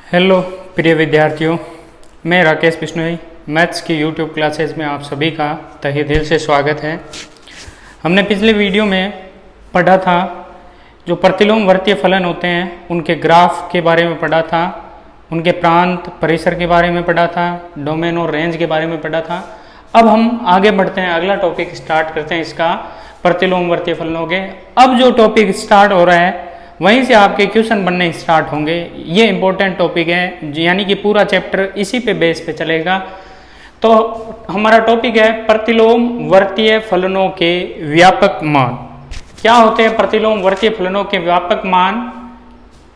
Hello प्रिय विद्यार्थियों, मैं राकेश बिश्नोई मैथ्स की यूट्यूब क्लासेस में आप सभी का तहे दिल से स्वागत है। हमने पिछले वीडियो में पढ़ा था जो प्रतिलोम वर्तीय फलन होते हैं उनके ग्राफ के बारे में पढ़ा था, उनके प्रांत परिसर के बारे में पढ़ा था, डोमेन और रेंज के बारे में पढ़ा था। अब हम आगे बढ़ते हैं, अगला टॉपिक स्टार्ट करते हैं इसका प्रतिलोम वर्तीय फलनों के। अब जो टॉपिक स्टार्ट हो रहा है वहीं से आपके क्वेश्चन बनने स्टार्ट होंगे। ये इंपॉर्टेंट टॉपिक है, यानी कि पूरा चैप्टर इसी पे बेस पे चलेगा। तो हमारा टॉपिक है प्रतिलोम वर्तीय फलनों के व्यापक मान। क्या होते हैं प्रतिलोम वर्तीय फलनों के व्यापक मान,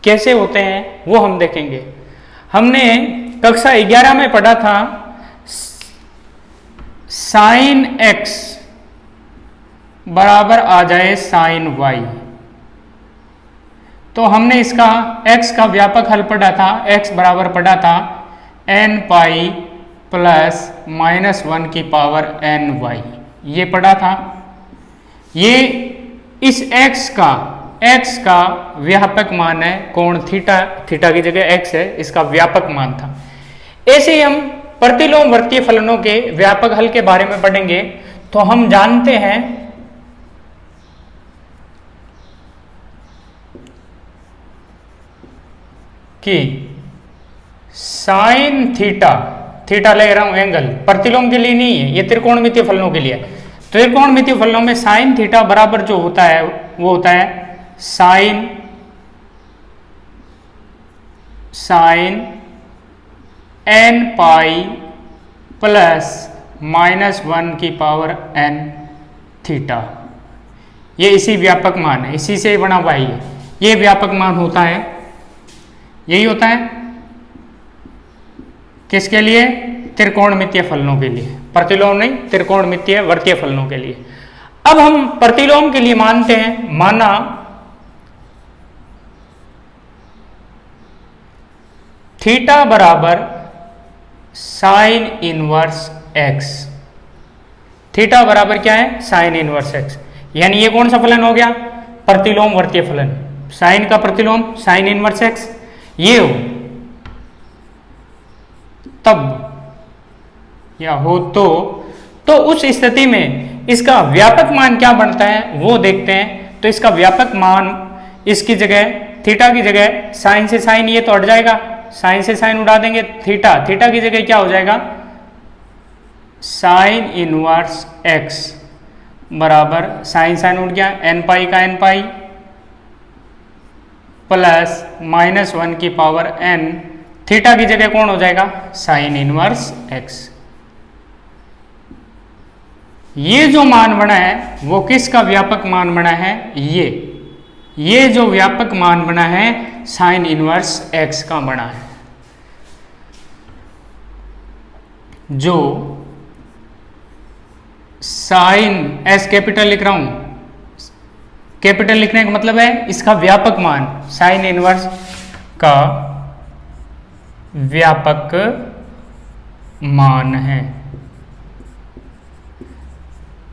कैसे होते हैं वो हम देखेंगे। हमने कक्षा 11 में पढ़ा था साइन x बराबर आ जाए साइन y, तो हमने इसका x का व्यापक हल पढ़ा था। x बराबर पढ़ा था n पाई प्लस माइनस 1 की पावर n y, ये पढ़ा था। ये इस x का व्यापक मान है कोण थीटा, थीटा की जगह x है, इसका व्यापक मान था। ऐसे ही हम प्रतिलोम वर्तीय फलनों के व्यापक हल के बारे में पढ़ेंगे। तो हम जानते हैं कि साइन थीटा, थीटा ले रहा हूं एंगल, प्रतिलोम के लिए नहीं है, ये त्रिकोणमितीय फलनों के लिए। त्रिकोणमितीय फलनों में साइन थीटा बराबर जो होता है वो होता है sine n pi plus minus 1 की पावर n थीटा। ये इसी व्यापक मान है, इसी से बना हुआ है। ये व्यापक मान होता है, यही होता है किसके लिए? त्रिकोणमितीय फलनों के लिए, प्रतिलोम नहीं, त्रिकोणमितीय वर्तीय फलनों के लिए। अब हम प्रतिलोम के लिए मानते हैं, माना थीटा बराबर साइन इनवर्स x। थीटा बराबर क्या है? Sine inverse x। यानी ये कौन सा फलन हो गया? प्रतिलोम वर्तीय फलन। साइन का प्रतिलोम साइन इनवर्स x ये हो, तब या हो तो उस स्थिति में इसका व्यापक मान क्या बनता है वो देखते हैं। तो इसका व्यापक मान, इसकी जगह थीटा की जगह साइन से साइन ये तो हट जाएगा, साइन से साइन उड़ा देंगे, थीटा की जगह क्या हो जाएगा? साइन इनवर्स x बराबर साइन साइन उठ गया, n पाई का n पाई प्लस माइनस 1 की पावर n, थीटा की जगह कौन हो जाएगा? Sign inverse x। ये जो मान बना है वो किसका व्यापक मान बना है? ये जो व्यापक मान बना है साइन इनवर्स x का बना है। जो साइन s कैपिटल लिख रहा हूं, कैपिटल लिखने का मतलब है इसका व्यापक मान, साइन इनवर्स का व्यापक मान है।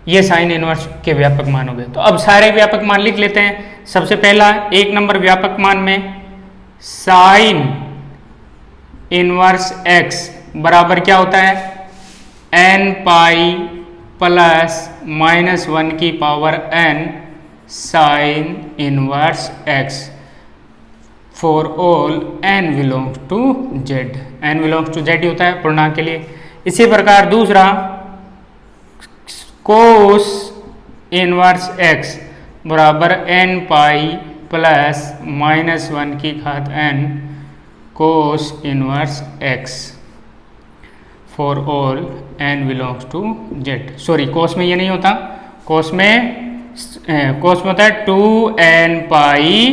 ये साइन इनवर्स के व्यापक मान हो गए। तो अब सारे व्यापक मान लिख लेते हैं। सबसे पहला 1 नंबर व्यापक मान में साइन इनवर्स x बराबर क्या होता है? n पाई प्लस माइनस 1 की power n sine inverse x for all n belongs to z। n belongs to z ही होता है पूर्णांक के लिए। इसी प्रकार दूसरा कोस इनवर्स x बराबर n पाई प्लस माइनस 1 की घात n cos inverse x for all n belongs to z। Sorry, cos में ये नहीं होता, कोस में होता है 2n pi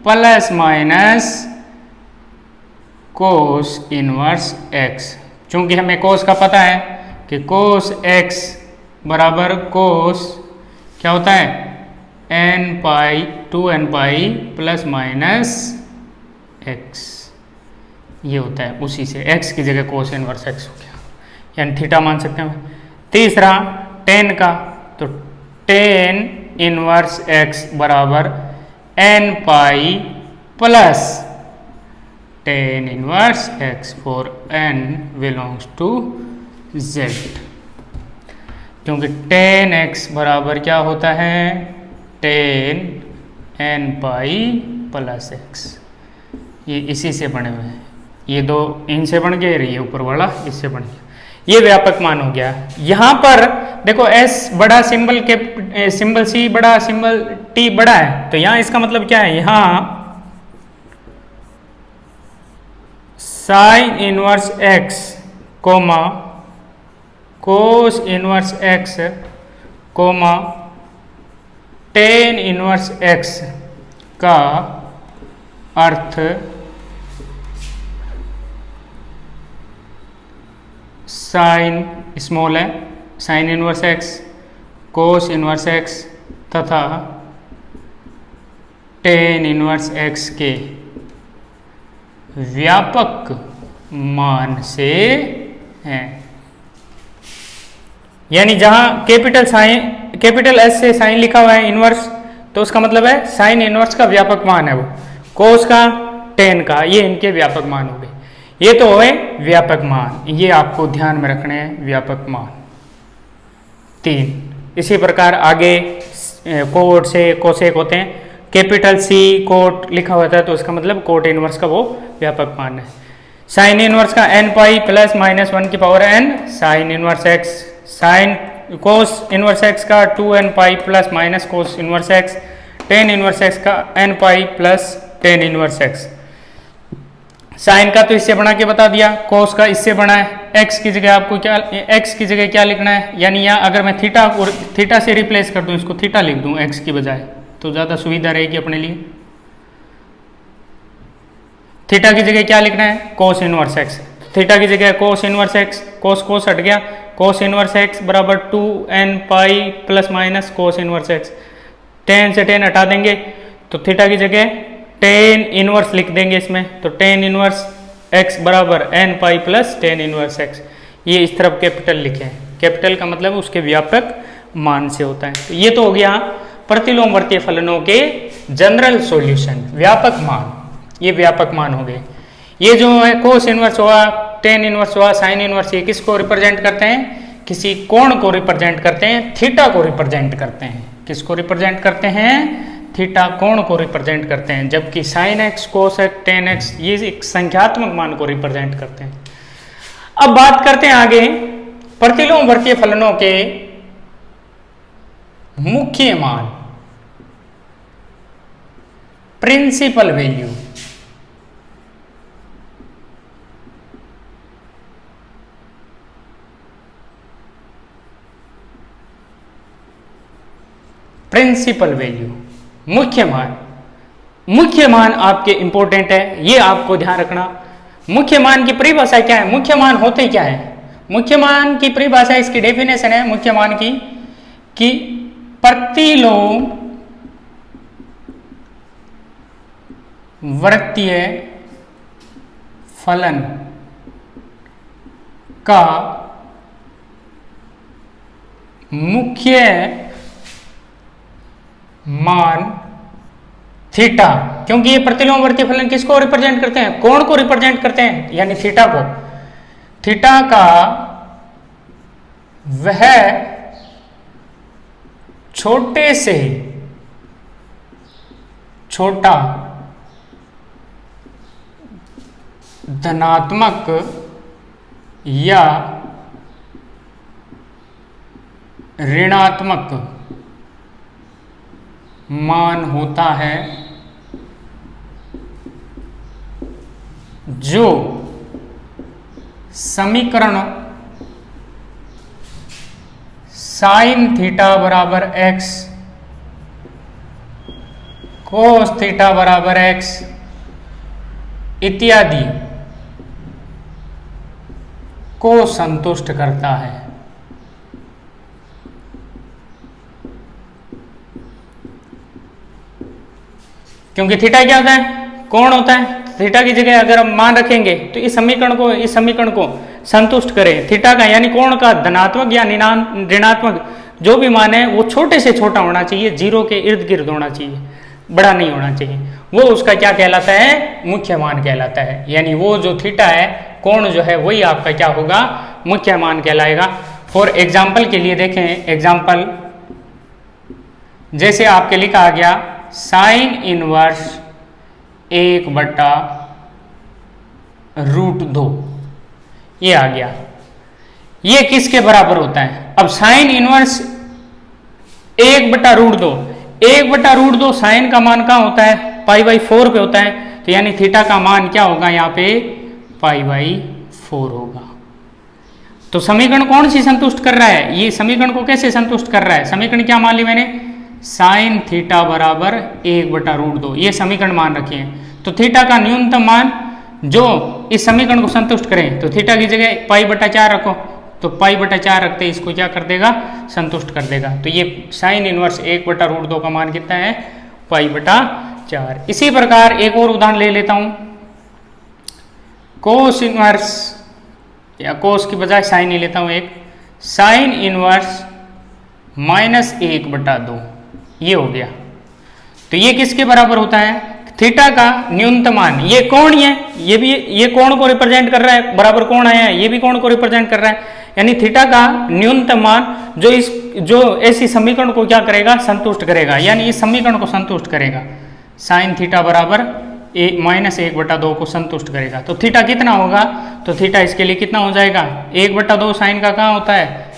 plus minus cos inverse x। चूंकि हमें कोस का पता है कि कोस x बराबर कोस क्या होता है? n पाई 2n pi plus minus x, ये होता है। उसी से x की जगह कोस इनवर्स x हो गया, यानी थीटा मान सकते हैं। तीसरा टेन का, तो टेन इनवर्स x बराबर n pi plus tan inverse x for n belongs to z, क्योंकि tan x बराबर क्या होता है, tan n pi plus x। ये इसी से बने हुए हैं, ये दो इनसे बन गए, ये ऊपर वाला इससे बन गया, ये व्यापक मान हो गया। यहां पर देखो s बड़ा सिंबल के सिंबल c बड़ा सिंबल t बड़ा है, तो यहां इसका मतलब क्या है, यहां sine inverse x comma cos inverse x comma tan inverse x का अर्थ साइन स्मॉल है, sine inverse x, cos inverse x तथा टेन इनवर्स x के व्यापक मान से है। यानी जहां कैपिटल S से साइन लिखा हुआ है इनवर्स, तो उसका मतलब है साइन इनवर्स का व्यापक मान है वो, कोस का, टेन का, ये इनके व्यापक मान हो गए। ये तो है व्यापक मान, ये आपको ध्यान में रखने हैं, व्यापक मान 3। इसी प्रकार आगे कोट से कोसेक होते हैं, कैपिटल C कोट लिखा होता है तो उसका मतलब कोट इनवर्स का वो व्यापक मान है। साइन इनवर्स का n पाई प्लस माइनस 1 की power n sine inverse x, sine cos inverse x का 2n pi plus minus cos inverse x, tan inverse x का n pi plus tan inverse x। Sine का तो इससे बना के बता दिया, कोस का इससे बना है, x की जगह आपको क्या, x की जगह क्या लिखना है, यानी यहाँ अगर मैं थीटा से रिप्लेस कर दूं, इसको थीटा लिख दूं x की बजाय, तो ज़्यादा सुविधा रहेगी अपने लिए। थीटा की जगह क्या लिखना है, कोस इनवर्स x, थीटा की जगह कोस इनवर्स x, कोस हट गया, कोस इनवर्स x बराबर 2n pi plus minus cos inverse x, ten से टेन हटा देंगे तो थीटा की जगह टेन इनवर्स लिख देंगे इसमें, तो टेन इनवर्स x बराबर n pi plus tan inverse x। ये इस तरफ कैपिटल लिखे हैं, कैपिटल का मतलब उसके व्यापक मान से होता है। तो ये तो हो गया प्रतिलोमवर्तीय फलनों के जनरल सॉल्यूशन, व्यापक मान, ये व्यापक मान हो गए। ये जो है कोस इनवर्स हुआ, टेन इनवर्स हुआ, साइन इनवर्स, ये किसको रिप्रेजेंट करते हैं, किसी कोण को रिप्रेजेंट करते हैं, थीटा को रिप्रेजेंट करते हैं। किसको रिप्रेजेंट करते हैं, थीटा कोण को रिप्रेजेंट करते हैं, जबकि sine x, cos x, ten x ये एक संख्यात्मक मान को रिप्रेजेंट करते हैं। अब बात करते हैं आगे प्रतिलोमवर्तीय फलनों के मुख्य मान, प्रिंसिपल वैल्यू। प्रिंसिपल वैल्यू, मुख्य मान। मुख्य मान आपके इंपॉर्टेंट है, ये आपको ध्यान रखना। मुख्य मान की परिभाषा क्या है, मुख्य मान होते क्या है, मुख्य मान की परिभाषा, इसकी डेफिनेशन है मुख्य मान की कि प्रतिलोमवर्तीय फलन का मुख्य मान थीटा, क्योंकि ये प्रतिलोमवर्तीय फलन किसको रिप्रेजेंट करते हैं, कोण को रिप्रेजेंट करते हैं, यानी थीटा को। थीटा का वह छोटे से छोटा धनात्मक या ऋणात्मक मान होता है जो समीकरण साइन थीटा बराबर x, कोस थीटा बराबर x इत्यादि को संतुष्ट करता है। क्योंकि थीटा क्या होता है, कोण होता है। थीटा की जगह अगर हम मान रखेंगे तो इस समीकरण को संतुष्ट करें। थीटा का यानी कोण का धनात्मक या ऋणात्मक जो भी मान है वो छोटे से छोटा होना चाहिए, जीरो के इर्द गिर्द होना चाहिए, बड़ा नहीं होना चाहिए, वो उसका क्या कहलाता है, मुख्य मान कहलाता है। यानी वो जो थीटा है, कोण जो है, वही आपका क्या होगा, मुख्य मान कहलाएगा। फॉर एग्जाम्पल के लिए देखें, एग्जाम्पल जैसे आपके लिखा आ गया साइन इनवर्स 1/√2, ये आ गया, ये किसके बराबर होता है। अब साइन इनवर्स 1/√2, 1/√2 साइन का मान कहाँ होता है, π/4 पे होता है, तो यानी थीटा का मान क्या होगा यहाँ पे, π/4 होगा। तो समीकरण कौन सी संतुष्ट कर रहा है, ये समीकरण को कैसे संतुष्ट कर रहा है, समीकरण क्या मान ली मैंने, साइन थीटा बराबर 1/√2, ये समीकरण मान रखे हैं। तो थीटा का न्यूनतम मान जो इस समीकरण को संतुष्ट करें, तो थीटा की जगह π/4 रखो, तो π/4 रखते इसको क्या कर देगा, संतुष्ट कर देगा। तो ये साइन इनवर्स 1/√2 का मान कितना है, π/4। इसी प्रकार एक और उदाहरण ले लेता हूं, कोस इनवर्स, या कोस की बजाय साइन ही लेता हूं, एक साइन इनवर्स -1/2, ये हो गया। तो ये किसके बराबर होता है, थीटा का न्यूनतम मान, ये कोण ही है, ये भी, ये कोण को रिप्रेजेंट कर रहा है, बराबर कोण आया है, ये भी कोण को रिप्रेजेंट कर रहा है। यानी थीटा का न्यूनतम मान जो ऐसी समीकरण को क्या करेगा, संतुष्ट करेगा, यानी इस समीकरण को संतुष्ट करेगा, साइन थीटा बराबर -1/2 को संतुष्ट करेगा। तो थीटा कितना होगा, तो थीटा इसके लिए कितना हो जाएगा, 1/2 साइन का कहाँ होता है,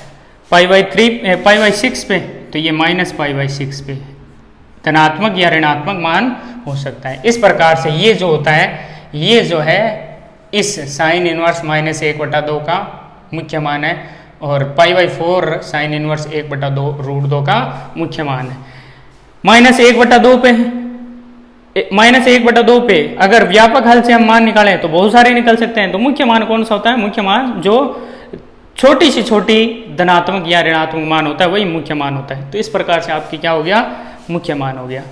π/6 पे, तो ये -π/6 पे धनात्मक या ऋणात्मक मान हो सकता है। इस प्रकार से ये जो होता है, ये जो है इस साइन इनवर्स -1/2 का मुख्य मान है, और π/4 साइन इनवर्स 1/2√2 का मुख्य मान है। -1/2 पे, -1/2 पे अगर व्यापक हल से हम मान निकालें तो बहुत सारे निकल सकते हैं। तो मुख्य मान कौन सा होता है, मुख्य मान जो छोटी से छोटी धनात्मक या ऋणात्मक मान होता है, वही मुख्य मान होता है। तो इस प्रकार से आपकी क्या हो गया, मुख्य मान हो गया।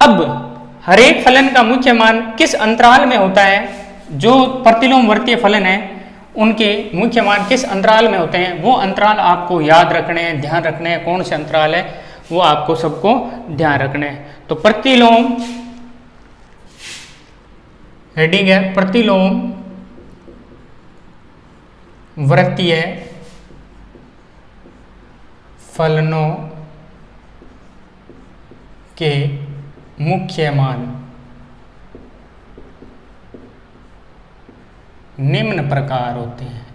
अब हरेक फलन का मुख्य मान किस अंतराल में होता है, जो प्रतिलोमवर्तीय फलन है उनके मुख्य मान किस अंतराल में होते हैं, वो अंतराल आपको याद रखने हैं, ध्यान रखने हैं, कौन से अंतराल है वो आपको सबको ध्यान रखने हैं। तो प्रतिलोम, हेडिंग है प्रतिलोम वर्तीय फलनों के मुख्य मान निम्न प्रकार होते हैं,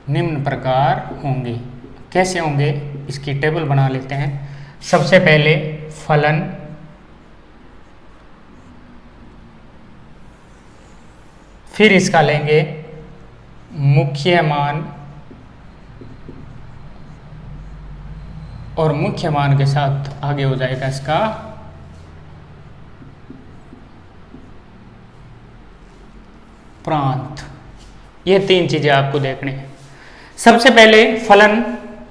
निम्न प्रकार होंगे। कैसे होंगे, इसकी टेबल बना लेते हैं। सबसे पहले फलन, फिर इसका लेंगे मुख्य मान, और मुख्य मान के साथ आगे हो जाएगा इसका प्रांत। ये तीन चीजें आपको देखनी है। सबसे पहले फलन,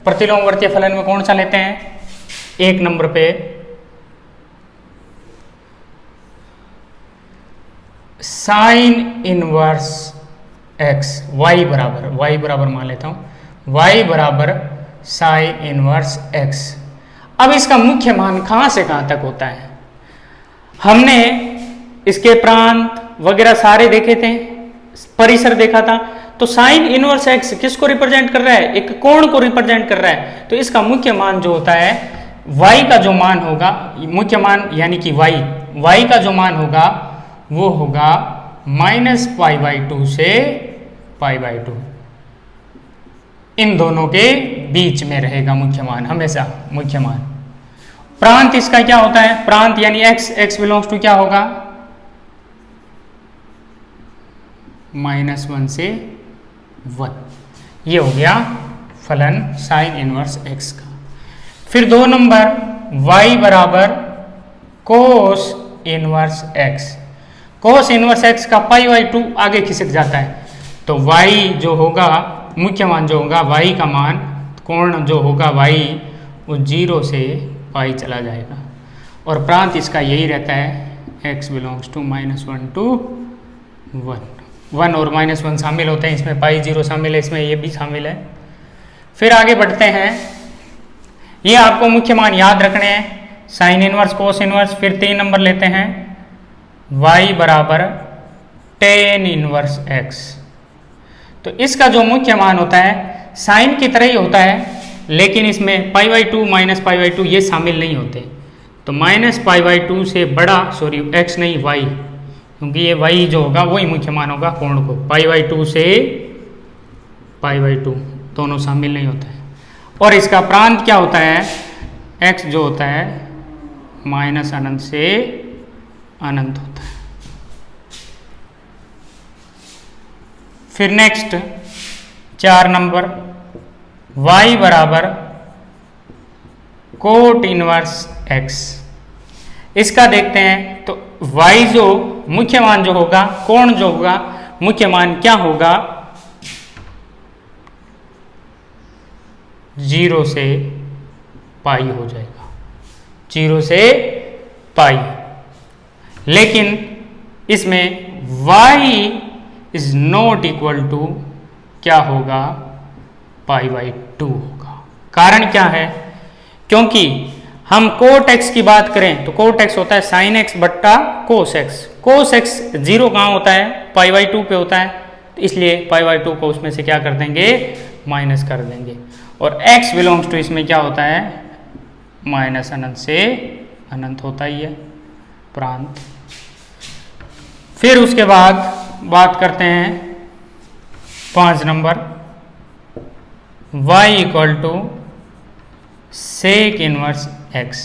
प्रतिलोमवर्तीय फलन में कौन सा लेते हैं, एक नंबर पे साइन इनवर्स x, y बराबर मान लेता हूं, y बराबर साइन इनवर्स x। अब इसका मुख्य मान कहां से कहां तक होता है, हमने इसके प्रांत वगैरह सारे देखे थे, परिसर देखा था। तो साइन इनवर्स x किसको रिप्रेजेंट कर रहा है, एक कोण को रिप्रेजेंट कर रहा है। तो इसका मुख्य मान जो होता है, y का जो मान होगा, मुख्य मान यानी कि y का जो मान होगा वो होगा -π/2 से π/2, इन दोनों के बीच में रहेगा मुख्य मान, हमेशा मुख्य मान। प्रांत इसका क्या होता है, प्रांत यानी x बिलोंग्स टू क्या होगा, -1 से 1। ये हो गया फलन साइन इनवर्स x का। फिर 2 नंबर y बराबर कोस inverse x। Cos inverse x का π/2 आगे खिसक जाता है, तो y जो होगा, मुख्य मान जो होगा, y का मान, कोण जो होगा y, वो 0 से पाई चला जाएगा। और प्रांत इसका यही रहता है, x बिलोंग्स टू -1 to 1। 1 और -1 शामिल होते हैं इसमें, π0 शामिल है इसमें, ये भी शामिल है। फिर आगे बढ़ते हैं, ये आपको मुख्य मान याद रखने हैं। साइन इनवर्स कोस इनवर्स, फिर 3 नंबर लेते हैं y बराबर टेन इनवर्स x। तो इसका जो मुख्य मान होता है साइन की तरह ही होता है, लेकिन इसमें पाई by to minus pi by to ये शामिल नहीं होते। तो माइनस पाई बाई टू से बड़ा, सॉरी x नहीं y, क्योंकि ये y जो होगा वही मुख्य मान होगा कोण को। पाई बाई टू से पाई बाई टू दोनों शामिल नहीं होते हैं। और इसका प्रांत क्या होता है, x जो होता है माइनस अनंत से अनंत होता है। फिर नेक्स्ट 4 नंबर y बराबर कोट इनवर्स x। इसका देखते हैं तो y जो मुख्य मान जो होगा, कोण जो होगा, मुख्य मान क्या होगा, 0 से पाई हो जाएगा, 0 से पाई। लेकिन इसमें y is not equal to क्या होगा, पाई बाई टू होगा। कारण क्या है, क्योंकि हम कोट x की बात करें तो कोट x होता है साइन x बट्टा कोस x। कोस x 0 कहाँ होता है, पाई बाई टू पे होता है, तो इसलिए पाई बाई टू को उसमें से क्या कर देंगे, माइनस कर देंगे। और x बिलोंग्स टू इसमें क्या होता है, माइनस अनंत से अनंत होता ही है प्रांत। फिर उसके बाद बात करते हैं 5 number y equal to sec inverse x।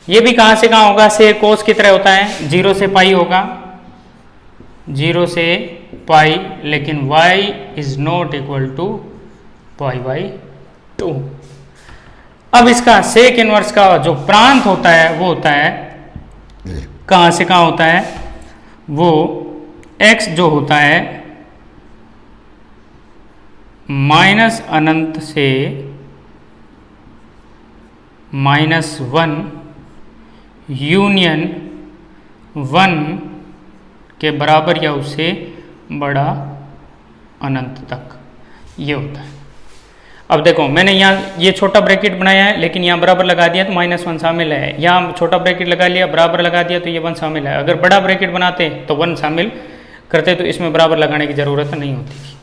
ये भी कहाँ से कहाँ होगा, सेक कोस की तरह होता है, 0 से पाई होगा, 0 से पाई, लेकिन y is not equal to pi by two. अब इसका सेक इनवर्स का जो प्रांत होता है वो होता है कहाँ से कहाँ होता है, वो x जो होता है माइनस अनंत से -1 यूनियन 1 के बराबर या उससे बड़ा अनंत तक, ये होता है। अब देखो मैंने यहाँ ये छोटा ब्रैकेट बनाया है, लेकिन यहाँ बराबर लगा दिया तो -1 शामिल है, यहाँ छोटा ब्रैकेट लगा लिया बराबर लगा दिया तो ये 1 शामिल है। अगर बड़ा ब्रैकेट बनाते तो 1 शामिल करते तो इसमें बराबर लगाने की ज़रूरत नहीं होती थी।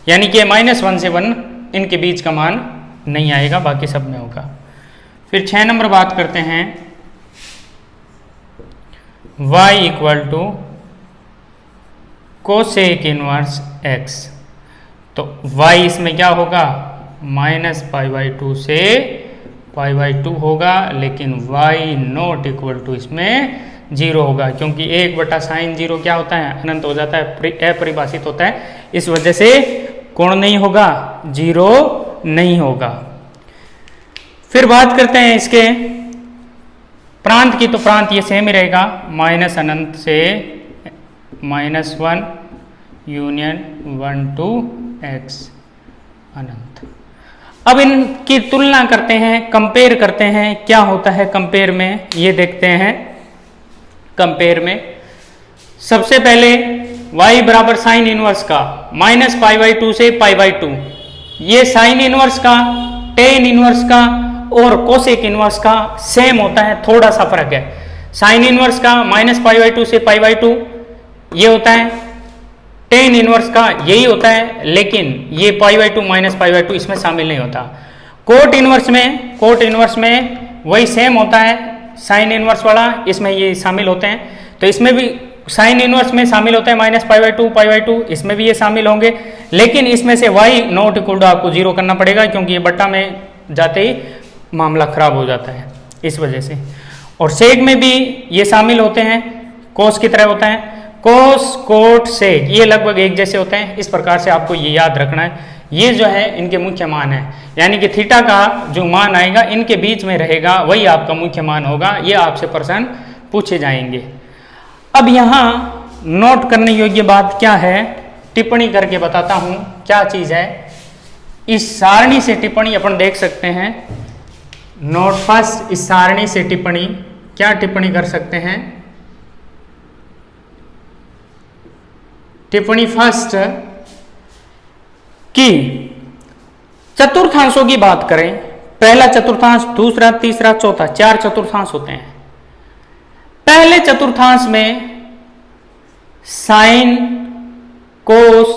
यानी कि -1 से 1 इनके बीच का मान नहीं आएगा, बाकी सब में होगा। फिर 6 नंबर बात करते हैं y equal to cosec inverse x। तो y इसमें क्या होगा, माइनस पाई बाई टू से पाई बाई टू होगा, लेकिन y नॉट इक्वल टू इसमें 0 होगा, क्योंकि 1/sin0 क्या होता है, अनंत हो जाता है, अपरिभाषित होता है। इस वजह से कोण नहीं होगा, 0 नहीं होगा। फिर बात करते हैं इसके प्रांत की, तो प्रांत ये सेम ही रहेगा, माइनस अनंत से -1 यूनियन 1 टू x अनंत। अब इनकी तुलना करते हैं, कंपेयर करते हैं, क्या होता है कंपेयर में ये देखते हैं। कंपेयर में सबसे पहले y बराबर साइन इनवर्स का -π/2 से π/2, ये साइन इनवर्स का, टेन इनवर्स का और कोसेक इनवर्स का सेम होता है, थोड़ा सा फर्क है। साइन इनवर्स का -π/2 से π/2 ये होता है, टेन इनवर्स का यही होता है, लेकिन ये π/2 -π/2 इसमें शामिल नहीं होता। कोट इनवर्स में वही सेम होता है, साइन इनवर्स वाला, इसमें ये शामिल होते हैं। तो इसमें भी साइन इनवर्स में शामिल होता है -π/2 π/2, इसमें भी ये शामिल होंगे, लेकिन इसमें से y नॉट इक्वल टू आपको 0 करना पड़ेगा, क्योंकि ये बट्टा में जाते ही मामला खराब हो जाता है इस वजह से। और सेक में भी ये शामिल होते हैं, कोस की तरह होता है, कोस कोट सेक ये लगभग एक जैसे होते हैं। इस प्रकार से आपको ये याद रखना है। ये जो है इनके मुख्य मान है, यानी कि थीटा का जो मान आएगा इनके बीच में रहेगा, वही आपका मुख्य मान होगा। ये आपसे प्रश्न पूछे जाएंगे। अब यहाँ नोट करने योग्य बात क्या है, टिप्पणी करके बताता हूँ क्या चीज़ है। इस सारणी से टिप्पणी अपन देख सकते हैं। नोट फर्स्ट, इस सारणी से टिप्पणी, क्या टिप्पणी कर सकते हैं। टिप्पणी फर्स्ट कि चतुर्थांशों की बात करें पहला चतुर्थांश, दूसरा, तीसरा, चौथा, 4 चतुर्थांश होते हैं। पहले चतुर्थांश में sine, cos,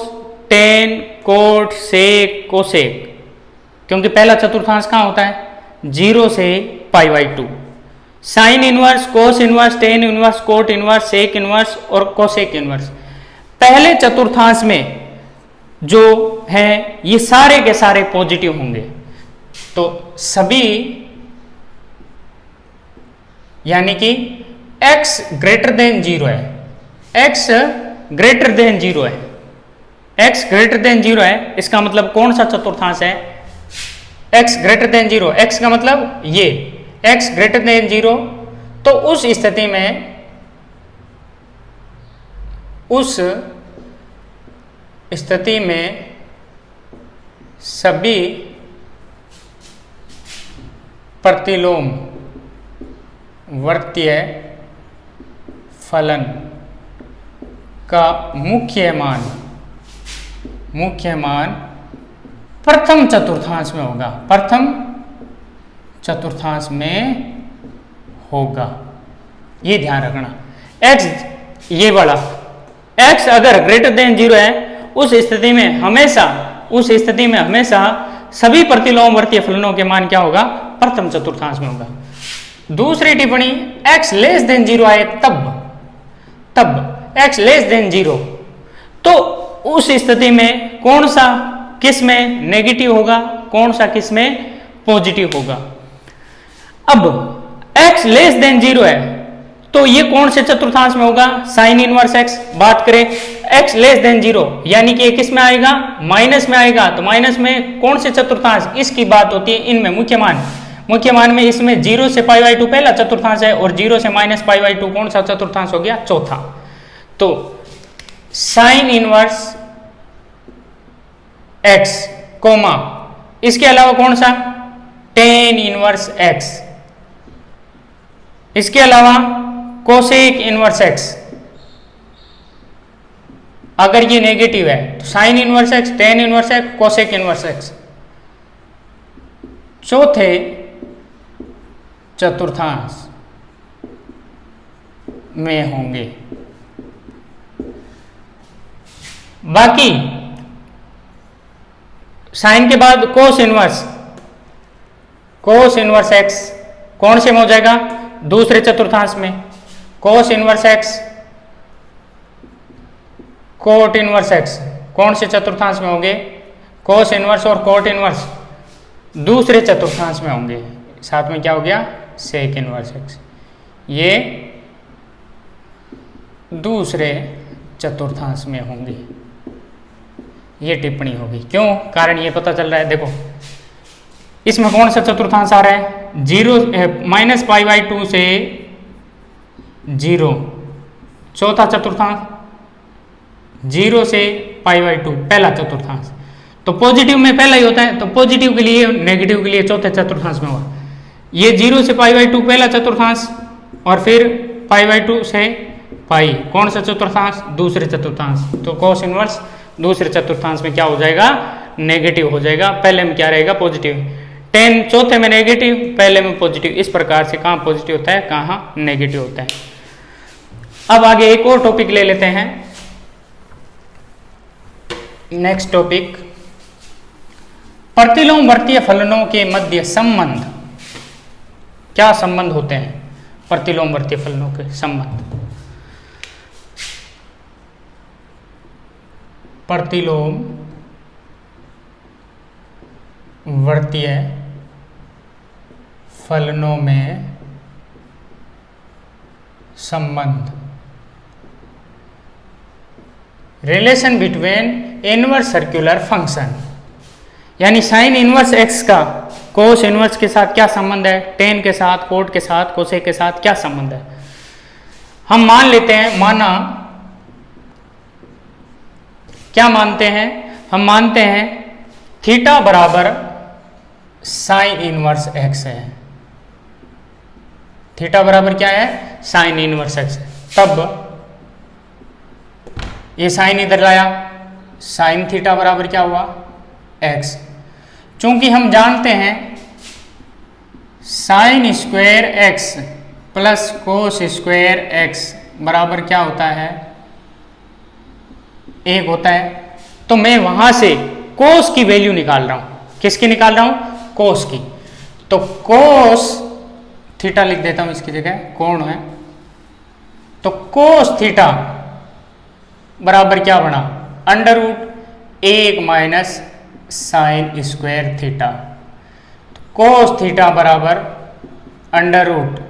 tan, cot, sec, cosec, क्योंकि पहला चतुर्थांश कहां होता है? 0 से π/2। Sine inverse, cos inverse, tan inverse, cot inverse, sec inverse और कोसेक इनवर्स, पहले चतुर्थांश में जो है ये सारे के सारे पॉजिटिव होंगे। तो सभी, यानी कि x ग्रेटर देन 0 है, x ग्रेटर देन 0 है, x ग्रेटर देन 0 है, इसका मतलब कौन सा चतुर्थांश है? x ग्रेटर देन 0, x का मतलब ये x ग्रेटर देन 0। तो उस स्थिति में सभी प्रतिलोम वर्तीय फलन का मुख्य मान प्रथम चतुर्थांश में होगा, प्रथम चतुर्थांश में होगा। ये ध्यान रखना। x, ये वाला x अगर ग्रेटर देन 0 है, उस स्थिति में हमेशा सभी प्रतिलोमवर्तीय फलनों के मान क्या होगा? प्रथम चतुर्थांश में होगा। दूसरी टिप्पणी, x लेस देन 0 आए तब x लेस देन 0, तो उस स्थिति में कौन सा किस में नेगेटिव होगा, कौन सा किस में पॉजिटिव होगा? अब x लेस देन 0 है तो ये कौन से चतुर्थांश में होगा? Sign inverse x। बात करें x लेस देन 0, यानी कि किस में आएगा? माइनस में आएगा। तो माइनस में कौन से चतुर्थांश? इसकी बात होती है इनमें मुख्य मान में इसमें 0 से π/2 पहला चतुर्थांश है और 0 से -π/2 कौन सा चतुर्थांश हो गया? चौथा। तो साइन इनवर्स x, कोमा, इसके अलावा कौन सा? टेन इनवर्स x, इसके अलावा कोसेक इनवर्स x। अगर ये नेगेटिव है तो sine inverse x, tan inverse x, cosec inverse x। चौथे चतुर्थांश में होंगे। बाकी साइन के बाद कोस इनवर्स x कौन से में हो जाएगा? दूसरे चतुर्थांश में। Cos inverse x, cot inverse x कौन से चतुर्थांश में होंगे? कोस इनवर्स और कोट इनवर्स दूसरे चतुर्थांश में होंगे। साथ में क्या हो गया? Sec inverse x। ये दूसरे चतुर्थांश में होंगे। ये टिप्पणी होगी। क्यों? कारण ये पता चल रहा है, देखो इसमें कौन सा चतुर्थांश आ रहा है? 0 -π/2 से 0, चौथा चतुर्थांश 0 से π/2 पहला चतुर्थांश। तो पॉजिटिव में पहला ही होता है, तो पॉजिटिव के लिए, नेगेटिव के लिए चौथे चतुर्थांश में हुआ। ये 0 से π/2 पहला चतुर्थांश और फिर π/2 से पाई कौन सा चतुर्थांश? दूसरे चतुर्थांश। तो कोस इनवर्स दूसरे चतुर्थांश में क्या हो जाएगा? नेगेटिव हो जाएगा। पहले में क्या रहेगा? पॉजिटिव। टेन चौथे में नेगेटिव, पहले में पॉजिटिव। इस प्रकार से कहाँ पॉजिटिव होता है, कहाँ नेगेटिव होता है। अब आगे एक और टॉपिक ले लेते हैं। नेक्स्ट टॉपिक, प्रतिलोमवर्तीय फलनों के मध्य संबंध। क्या संबंध होते हैं प्रतिलोमवर्तीय फलनों के संबंध? प्रतिलोम वर्तीय फलनों में संबंध। Relation between inverse circular function, यानी साइन इनवर्स एक्स का कोस इनवर्स के साथ क्या संबंध है, टेन के साथ, कोट के साथ, कोसेक के साथ क्या संबंध है। हम मान लेते हैं, क्या मानते हैं? हम मानते हैं थीटा बराबर साइन इनवर्स एक्स है। थीटा बराबर क्या है? Sine inverse x. तब ये साइन इधर लाया, साइन थीटा बराबर क्या हुआ? एक्स। चूंकि हम जानते हैं sine square x plus cos square x बराबर क्या होता है, 1 होता है। तो मैं वहां से कोस की वैल्यू निकाल रहा हूं। किसकी निकाल रहा हूं? कोस की। तो कोस थीटा लिख देता हूं इसकी जगह, कोण है। तो कोस थीटा बराबर क्या बना, under root 1 minus sine square theta. तो कोस थीटा बराबर under root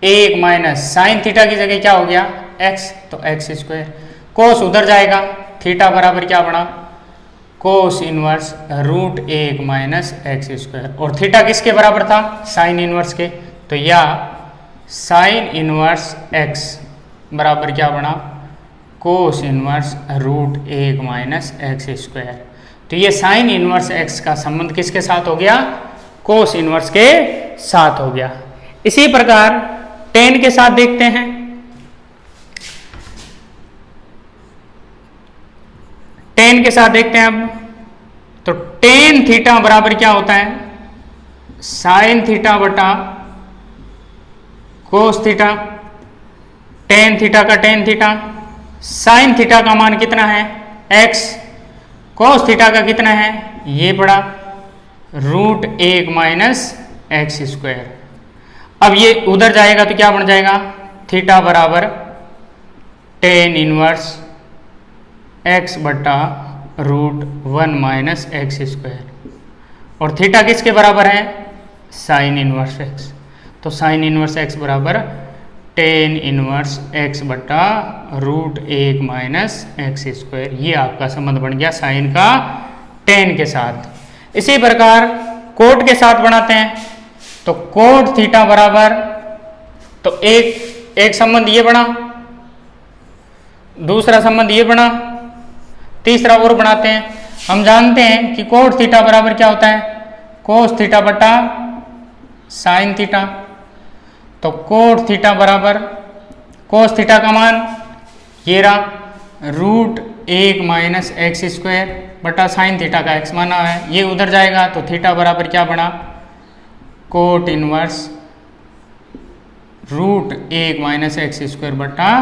1 minus sine theta की जगह क्या हो गया, x, तो एक्स स्क्वायर। कोस उधर जाएगा, थीटा बराबर क्या बना, cos inverse root 1 minus x square. और थीटा किसके बराबर था, साइन इनवर्स के। तो या साइन इनवर्स x बराबर क्या बना, cos inverse root 1 minus x square. तो ये साइन इनवर्स x का संबंध किसके साथ हो गया, कोस इनवर्स के साथ हो गया। इसी प्रकार टेन के साथ देखते हैं। टेन के साथ देखते हैं अब। तो टेन थीटा बराबर क्या होता है, साइन थीटा बटा कोस थीटा। टेन थीटा का टेन थीटा, साइन थीटा का मान कितना है, x, कोस थीटा का कितना है, ये पड़ा रूट 1 माइनस एक्स स्क्वायर। अब ये उधर जाएगा तो क्या बन जाएगा, थीटा बराबर टेन इनवर्स x बटा रूट 1 माइनस एक्स स्क्वायर। और थीटा किसके बराबर है, साइन इनवर्स x। तो साइन इनवर्स x बराबर टेन इनवर्स x बटा रूट 1 माइनस एक्स स्क्वायर। ये आपका संबंध बन गया साइन का टेन के साथ। इसी प्रकार कोट के साथ बनाते हैं। तो कोट थीटा बराबर, तो एक संबंध ये बना, दूसरा संबंध ये बना, तीसरा और बनाते हैं। हम जानते हैं कि कोट थीटा बराबर क्या होता है, कोस थीटा बटा साइन थीटा। तो कोट थीटा बराबर कोस थीटा का मान ये रहा रूट 1 माइनस एक्स स्क्वायर बटा साइन थीटा का x माना है, ये उधर जाएगा तो थीटा बराबर क्या बना, cot inverse root 1 minus x square बटा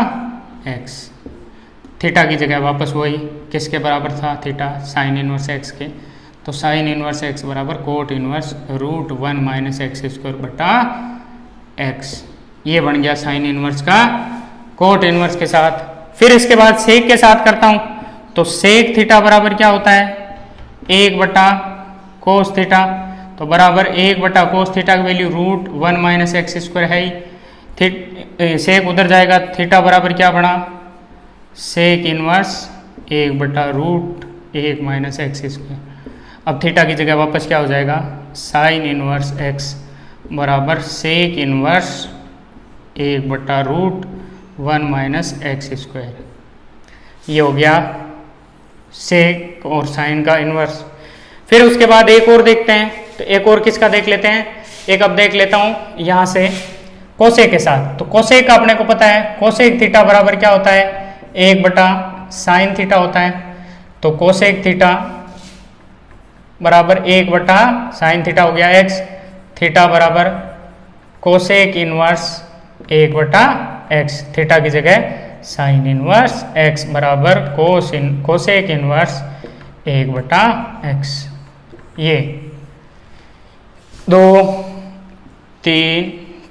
x। थीटा की जगह वापस वही किसके बराबर था, थीटा साइन इनवर्स x के। तो साइन इनवर्स x बराबर cot inverse root 1 minus x square बटा x। ये बन गया साइन इनवर्स का कोट इनवर्स के साथ। फिर इसके बाद सेक के साथ करता हूं। तो सेक थीटा बराबर क्या होता है, 1 बटा कोस थीटा। तो बराबर 1 बटा कोस थीटा की value root 1 minus x square है ही। सेक उधर जाएगा, थीटा बराबर क्या बना, सेक इनवर्स 1 बटा रूट 1 माइनस एक्स स्क्वायर। अब थीटा की जगह वापस क्या हो जाएगा, साइन इनवर्स x बराबर सेक इनवर्स 1 बटा रूट 1 माइनस एक्स स्क्वायर। ये हो गया सेक और साइन का इनवर्स। फिर उसके बाद एक और देखते हैं। तो एक और किसका देख लेते हैं, एक अब देख लेता हूं यहां से कोसेक के साथ। तो कोसेक का अपने को पता है, कोसेक थीटा बराबर क्या होता है, 1 बटा साइन थीटा होता है। तो कोसेक थीटा बराबर 1 बटा साइन थीटा हो गया x। थीटा बराबर कोसेक इनवर्स 1 बटा x। थीटा की जगह साइन इनवर्स x बराबर कोसेक इनवर्स 1 बटा x। ये 2 3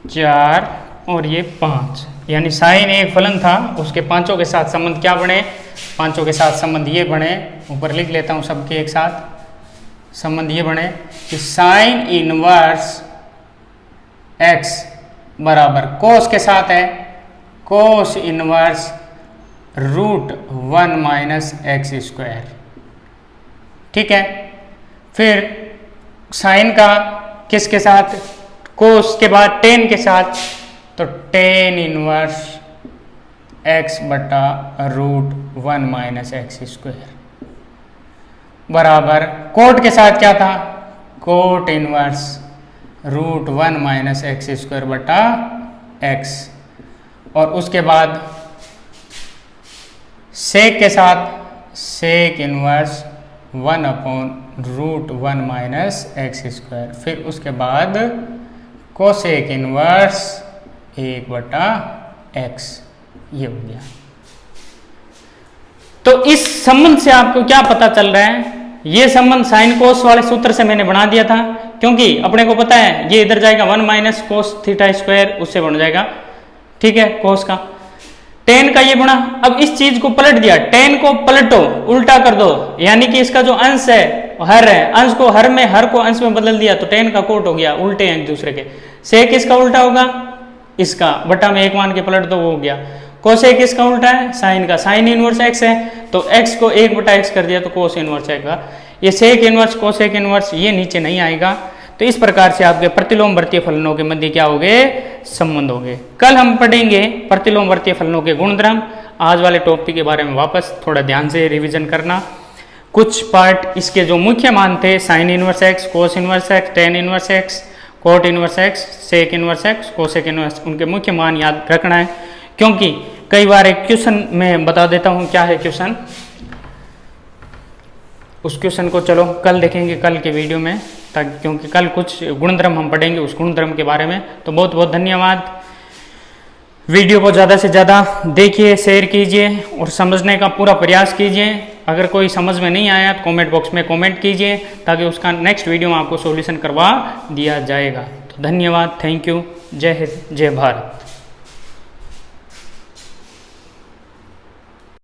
4 और ये 5, यानी साइन एक फलन था, उसके पांचों के साथ संबंध क्या बने, पांचों के साथ संबंध ये बने। ऊपर लिख लेता हूं सबके एक साथ संबंध ये बने कि साइन इनवर्स x बराबर कोस के साथ है cos inverse root 1 minus x square. ठीक है। फिर साइन का किसके साथ, कोस के बाद टेन के साथ। तो टेन इनवर्स x बटा रूट 1 माइनस एक्स स्क्वायर बराबर कोट के साथ क्या था, cot inverse root 1 minus x square बटा x। और उसके बाद सेक के साथ sec inverse 1 upon root 1 minus x square. फिर उसके बाद कोसेक इनवर्स 1/x, ये हो गया। तो इस संबंध से आपको क्या पता चल रहा है, ये संबंध साइन कोस वाले सूत्र से मैंने बना दिया था, क्योंकि अपने को पता है ये इधर जाएगा 1 माइनस कोस थीटा स्क्वायर, उससे बन जाएगा, ठीक है, कोस का। टेन का ये गुणा, अब इस चीज को पलट दिया, टेन को पलटो, उल्टा कर दो, यानी कि इसका जो अंश है हर है, अंश को हर में, हर को अंश में बदल दिया तो टेन का कोट हो गया, उल्टे हैं एक दूसरे के। सेक इसका उल्टा होगा, इसका बटा में 1 मान के पलट दो, वो हो गया। कोसेक इसका उल्टा है साइन का, साइन इनवर्स एक्स है तो x को 1/x कर दिया तो कोस इनवर्स आएगा। ये सेक इनवर्स कोसेक इनवर्स ये नीचे नहीं आएगा। तो इस प्रकार से आपके प्रतिलोम वर्तीय फलनों के मध्य क्या होंगे, संबंध होंगे। कल हम पढ़ेंगे प्रतिलोम वर्तीय फलनों के गुणधर्म। आज वाले टॉपिक के बारे में वापस थोड़ा ध्यान से रिवीजन करना। कुछ पार्ट इसके जो मुख्य मान थे, sine inverse x, cos inverse x, tan inverse x, cot inverse x, sec inverse x, cosec inverse, उनके मुख्य मान याद रखना है, क्योंकि कई बार एक क्वेश्चन में बता देता हूं क्या है क्वेश्चन, उस क्वेश्चन को चलो कल देखेंगे कल के वीडियो में, ताकि क्योंकि कल कुछ गुणधर्म हम पढ़ेंगे उस गुणधर्म के बारे में। तो बहुत बहुत धन्यवाद। वीडियो को ज़्यादा से ज़्यादा देखिए, शेयर कीजिए और समझने का पूरा प्रयास कीजिए। अगर कोई समझ में नहीं आया तो कमेंट बॉक्स में कमेंट कीजिए, ताकि उसका नेक्स्ट वीडियो में आपको सॉल्यूशन करवा दिया जाएगा। तो धन्यवाद, थैंक यू, जय हिंद, जय भारत।